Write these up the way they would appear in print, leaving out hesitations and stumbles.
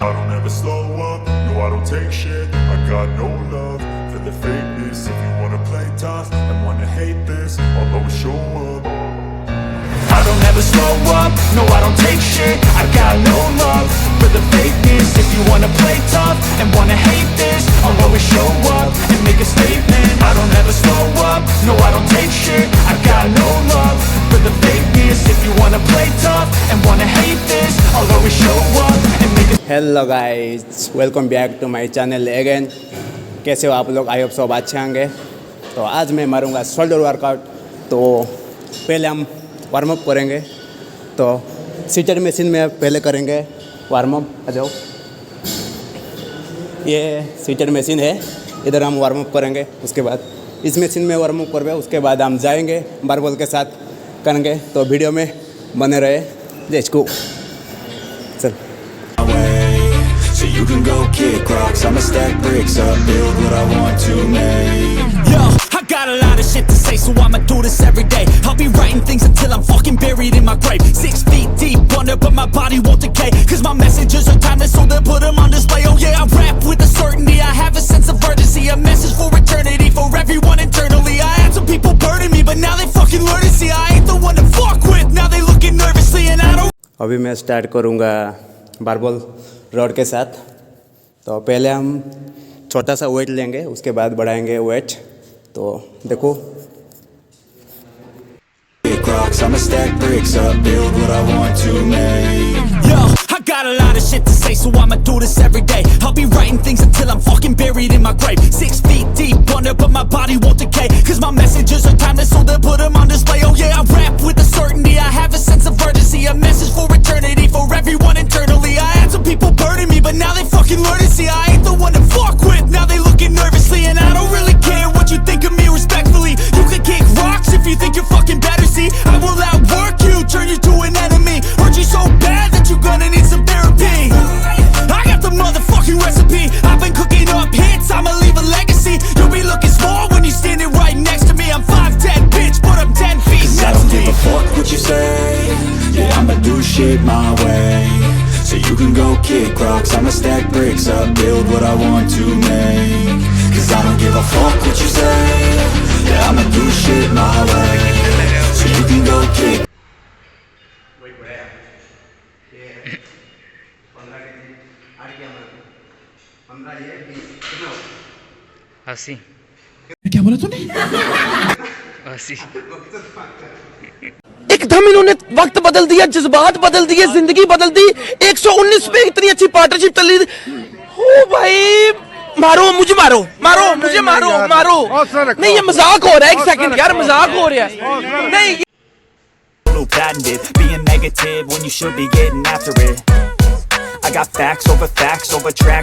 I don't ever slow up, no I don't take shit. I got no love for the fakeness. If you wanna play tough and wanna hate this, I'll always show up. I don't ever slow up, no I don't take shit. I got no love for the fakeness. If you wanna play tough and wanna hate this, I'll always show up and make a statement. I don't ever slow up, no I don't take shit. I got no love for the fakeness. If you wanna play tough and wanna hate this, I'll always show up and make a hello guys, welcome back to my channel again. कैसे हो आप लोग? I hope सब अच्छे होंगे। तो आज मैं मारूंगा शोल्डर वर्कआउट। तो पहले हम वार्म अप करेंगे। तो सीटर मशीन में पहले करेंगे वार्म अप। आ जाओ, ये सीटर मशीन है, इधर हम वार्म अप करेंगे। उसके बाद इस मशीन में वार्म अप करेंगे, उसके बाद हम जाएंगे बारबल के साथ करेंगे। तो वीडियो में बने रहे। Let's go. चल So you can go kick rocks, I'ma stack bricks up, build what I want to make. Yo, I got a lot of shit to say, so I'ma do this every day. I'll be writing things until I'm fucking buried in my grave. 6 feet deep under, but my body won't decay. Cause my messages are timeless, so they'll put them on display. Oh yeah, I rap with a certainty, I have a sense of urgency. A message for eternity, for everyone internally. I had some people burning me, but now they fucking learn to see I ain't the one to fuck with. Now they looking nervously and I don't. अभी मैं start करूँगा barbell rod के साथ। तो पहले हम छोटा सा वेट लेंगे, उसके बाद बढ़ाएंगे वेट। तो देखो, I'ma stack bricks up, build what I want to make. Yo, I got a lot of shit to say, so I'ma do this every day. I'll be writing things until I'm fucking buried in my grave. 6 feet deep under, but my body won't decay. Cause my messages are timeless, so they'll put them on display. Oh yeah, I rap with a certainty, I have a sense of urgency. A message for eternity, for everyone internally. I had some people burning me, but now they fucking learn to see I ain't the one to fuck with. Now they looking nervously, and I don't really care what you think of me respectfully. You can kick rocks if you think you're fucking better, see I will outwork you, turn you to an enemy. Hurt you so bad that you're gonna need some therapy. I got the motherfucking recipe, I've been cooking up hits, I'ma leave a legacy. You'll be looking small when you're standing right next to me. I'm 5'10", bitch, but I'm 10 feet I next don't to me. give a fuck what you say. Yeah, I'ma do shit my way. So you can go kick rocks, I'ma stack bricks up, build what I want to make. Cause I don't give a fuck what you say. Yeah, I'ma do shit my way. So you can go kick. क्या बोला तूने? 80। एकदम इन्होंने वक्त बदल दिया, जज्बात बदल दिए, जिंदगी बदल दी। 119 पे इतनी अच्छी पार्टनरशिप चल रही थी। ओ भाई, मारो मुझे, मारो मारो मुझे, मारो मारो। नहीं, ये मजाक हो रहा है। एक सेकंड यार, मजाक हो रहा है। नहीं, Patented, being negative when you should be getting after it. I got facts over tracks,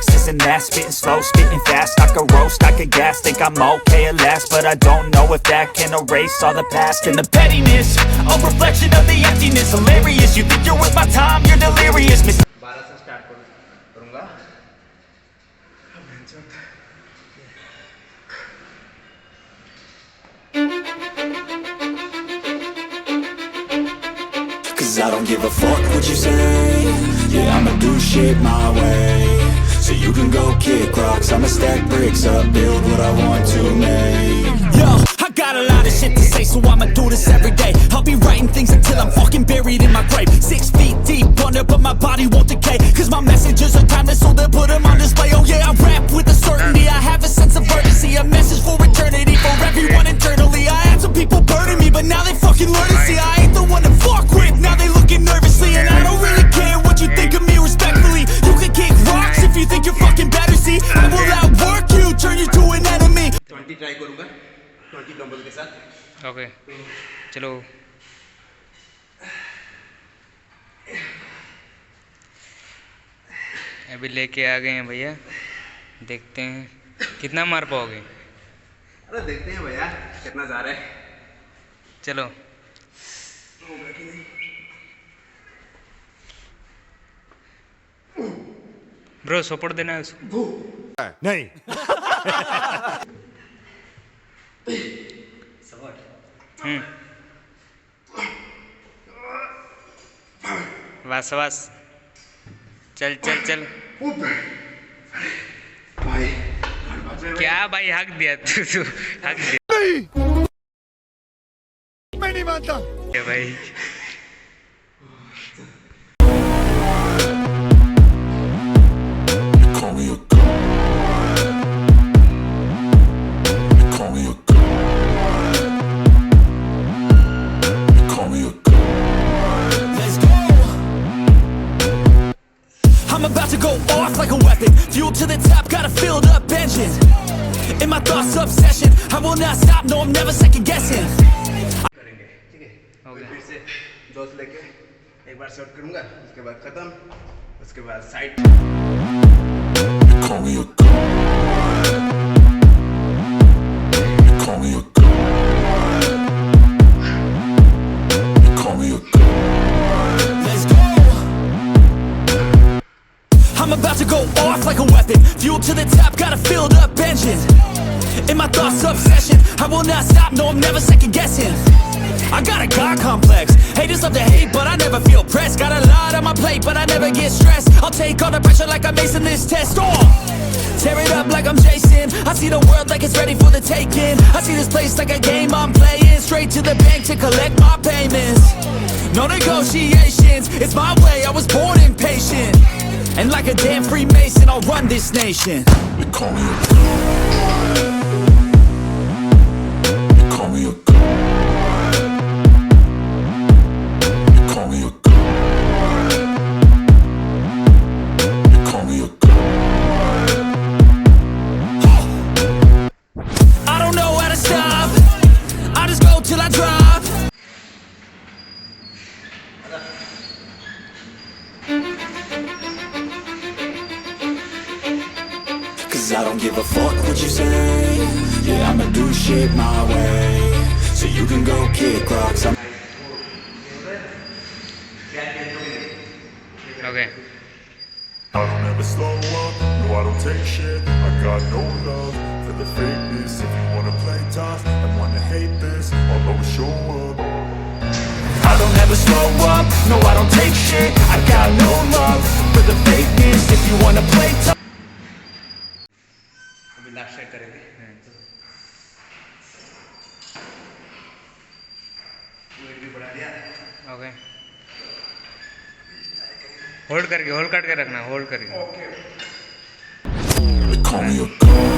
this and that, spitting slow, spitting fast. I could roast, I could gas, think I'm okay at last, but I don't know if that can erase all the past. And the pettiness, a reflection of the emptiness. Hilarious, you think you're worth my time, you're delirious. 12 से start करूँगा। Cause I don't give a fuck what you say. Yeah, I'ma do shit my way. So you can go kick rocks, I'ma stack bricks up, build what I want to make. Yo, I got a lot of shit to say, so I'ma do this every day. I'll be writing things until I'm fucking buried in my grave. 6 feet deep under, but my body won't decay. Cause my messages are timeless, so they'll put them on display. Oh yeah, I rap with a certainty, I have a sense of urgency. A message for eternity, for everyone internally. I had some people burning me, but now they fucking learn to see I ain't the one to fuck with. Now they looking nervously, and I don't really care what you think of me respectfully. You can kick rocks if you think you're fucking better, see I will outwork you, turn you to an enemy. 20 try करूँगा, 20 dumbbell के साथ। Okay, चलो। अभी लेके आ गए हैं भैया, देखते हैं कितना मार पाओगे। अरे देखते हैं भैया कितना जा रहा है। चलो। ब्रो सपोर्ट देना है उसको। नहीं। बस बस, चल चल चल। क्या भाई हक दिया तू हक दिया मैं नहीं मानता। भाई Call me a god. Call me a god. Call me a god. Let's go. I'm about to go off like a weapon. Fuel to the top, got a filled up engine. In my thoughts, obsession. I will not stop, no, I'm never second guessing. करेंगे, ठीक है। फिर से दोस्त लेके एक बार shot करूंगा, उसके बाद खत्म, उसके बाद side. Call me a god. Call me a god. Call me a god. Let's go. I'm about to go off like a weapon. Fuel to the top, got a filled up engine. In my thoughts, obsession. I will not stop, no, I'm never second guessing. I got a God complex. Haters love to hate, but I never feel pressed. Got a lot on my plate, but I never get stressed. I'll take all the pressure like I'm acing this test. Oh, tear it up like I'm Jason. I see the world like it's ready for the taking. I see this place like a game I'm playing. Straight to the bank to collect my payments. No negotiations, it's my way, I was born impatient. And like a damn Freemason, I'll run this nation. They call me a god. They call me a god. They call me a god. They call me a god. I don't know how to stop. I just go till I drop. Cause I don't give a fuck what you say. Yeah, I'ma do shit my way. So you can go kick rocks. Okay I don't ever slow up, no I don't take shit. I got no love for the fakeness. If you wanna play tough and wanna hate this, I'll always show up. I don't ever slow up, no I don't take shit. I got no love for the fakeness. If you wanna play tough. अभी last shake करेंगे। Wait भी बढ़ा दिया। Okay hold करके रखना hold करके They call me a god.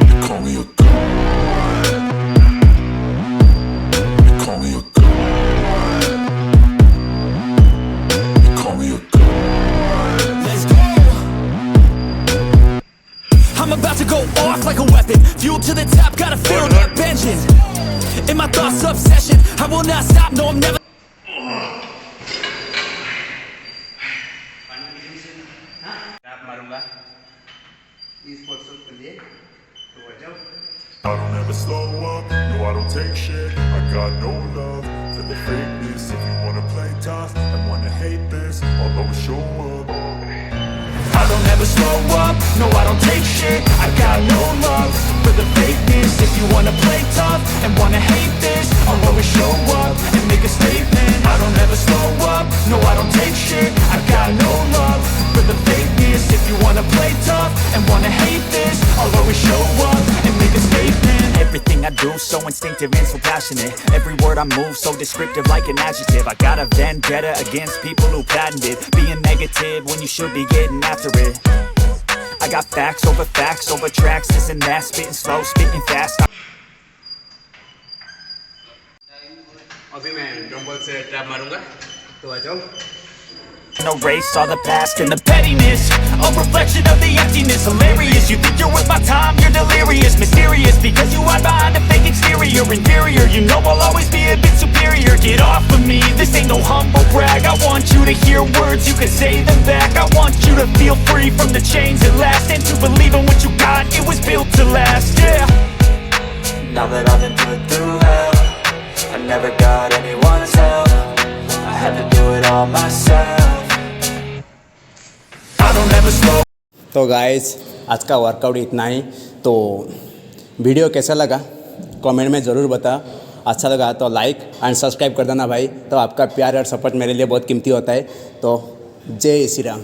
They call me a god. They call me a god. They call me a god. Let's go. I'm about to go off like a weapon. Fuel to the top, got a filled up engine. In my thoughts, obsession. I will not stop, no, I'm never. Rap मारूंगा इस sports के लिए तो वजह I don't ever slow up, no I don't take shit. I got no love for the fakeness. If you wanna play tough and wanna hate this, I'll always show up. I don't ever slow up, no I don't take shit. I got no love for the fakeness. If you wanna play tough and wanna hate this, I'll always show up and make a statement. I don't ever slow up, no I don't take shit. I got no love for the fakeness. If you wanna play tough and wanna hate this, I'll always show up and make a statement. Everything I do so instinctive and so passionate. Every word I move so descriptive like an adjective. I got a vendetta against people who patented being negative when you should be getting after it. I got facts over tracks, this and that, spitting slow, spitting fast. अभी मैं ड्रम्बल से trap मारूंगा तो आ जाओ Erase all the past and the pettiness. A reflection of the emptiness. Hilarious, you think you're worth my time, you're delirious. Mysterious, because you hide behind a fake exterior. Inferior, you know I'll always be a bit superior. Get off of me, this ain't no humble brag. I want you to hear words, you can say them back. I want you to feel free from the chains at last, and to believe in what you got, it was built to last, yeah. Now that I've been put through hell, I never got anyone's help. I had to do it all myself. I don't ever slow. तो guys आज का workout इतना ही। तो video कैसा लगा comment में ज़रूर बता। अच्छा लगा तो लाइक एंड सब्सक्राइब कर देना भाई। तो आपका प्यार और सपोर्ट मेरे लिए बहुत कीमती होता है। तो जय श्री राम।